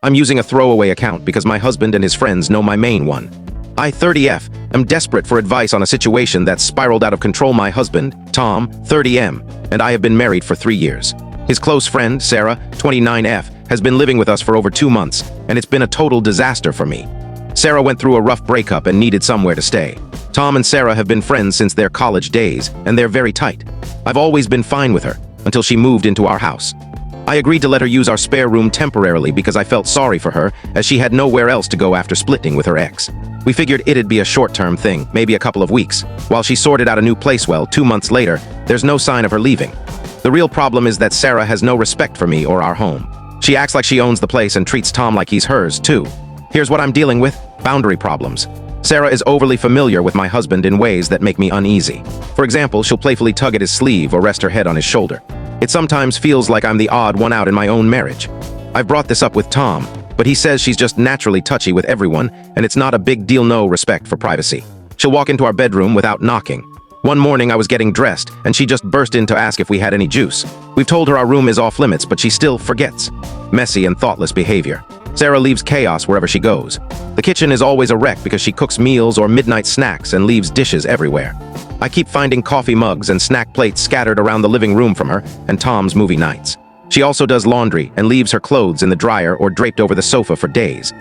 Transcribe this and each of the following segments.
I'm using a throwaway account because my husband and his friends know my main one. I, 30F, am desperate for advice on a situation that's spiraled out of control. My husband, Tom, 30M, and I have been married for 3 years. His close friend, Sarah, 29F, has been living with us for over 2 months, and it's been a total disaster for me. Sarah went through a rough breakup and needed somewhere to stay. Tom and Sarah have been friends since their college days, and they're very tight. I've always been fine with her, until she moved into our house. I agreed to let her use our spare room temporarily because I felt sorry for her, as she had nowhere else to go after splitting with her ex. We figured it'd be a short-term thing, maybe a couple of weeks. While she sorted out a new place, 2 months later, there's no sign of her leaving. The real problem is that Sarah has no respect for me or our home. She acts like she owns the place and treats Tom like he's hers, too. Here's what I'm dealing with: boundary problems. Sarah is overly familiar with my husband in ways that make me uneasy. For example, she'll playfully tug at his sleeve or rest her head on his shoulder. It sometimes feels like I'm the odd one out in my own marriage. I've brought this up with Tom, but he says she's just naturally touchy with everyone, and it's not a big deal. No respect for privacy. She'll walk into our bedroom without knocking. One morning I was getting dressed, and she just burst in to ask if we had any juice. We've told her our room is off limits, but she still forgets. Messy and thoughtless behavior. Sarah leaves chaos wherever she goes. The kitchen is always a wreck because she cooks meals or midnight snacks and leaves dishes everywhere. I keep finding coffee mugs and snack plates scattered around the living room from her and Tom's movie nights. She also does laundry and leaves her clothes in the dryer or draped over the sofa for days.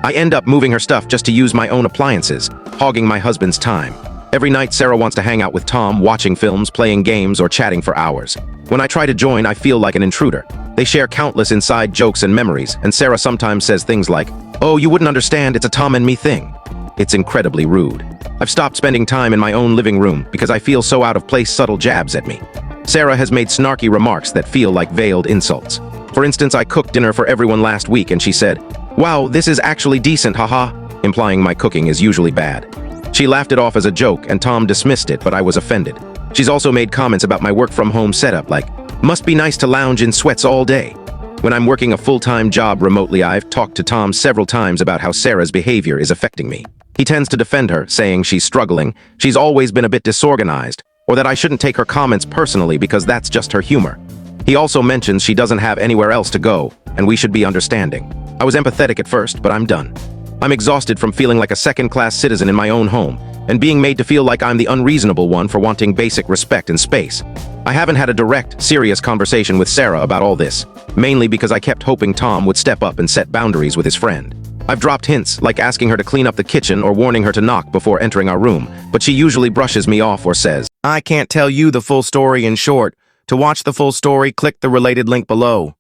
I end up moving her stuff just to use my own appliances, hogging my husband's time. Every night Sarah wants to hang out with Tom, watching films, playing games, or chatting for hours. When I try to join, I feel like an intruder. They share countless inside jokes and memories, and Sarah sometimes says things like, "Oh, you wouldn't understand, it's a Tom and me thing." It's incredibly rude. I've stopped spending time in my own living room because I feel so out of place. Subtle jabs at me. Sarah has made snarky remarks that feel like veiled insults. For instance, I cooked dinner for everyone last week and she said, "Wow, this is actually decent, haha," implying my cooking is usually bad. She laughed it off as a joke and Tom dismissed it, but I was offended. She's also made comments about my work-from-home setup like, "Must be nice to lounge in sweats all day." When I'm working a full-time job remotely, I've talked to Tom several times about how Sarah's behavior is affecting me. He tends to defend her, saying she's struggling, she's always been a bit disorganized, or that I shouldn't take her comments personally because that's just her humor. He also mentions she doesn't have anywhere else to go, and we should be understanding. I was empathetic at first, but I'm done. I'm exhausted from feeling like a second-class citizen in my own home, and being made to feel like I'm the unreasonable one for wanting basic respect and space. I haven't had a direct, serious conversation with Sarah about all this, mainly because I kept hoping Tom would step up and set boundaries with his friend. I've dropped hints, like asking her to clean up the kitchen or warning her to knock before entering our room, but she usually brushes me off or says, "I can't tell you the full story in short. To watch the full story, click the related link below."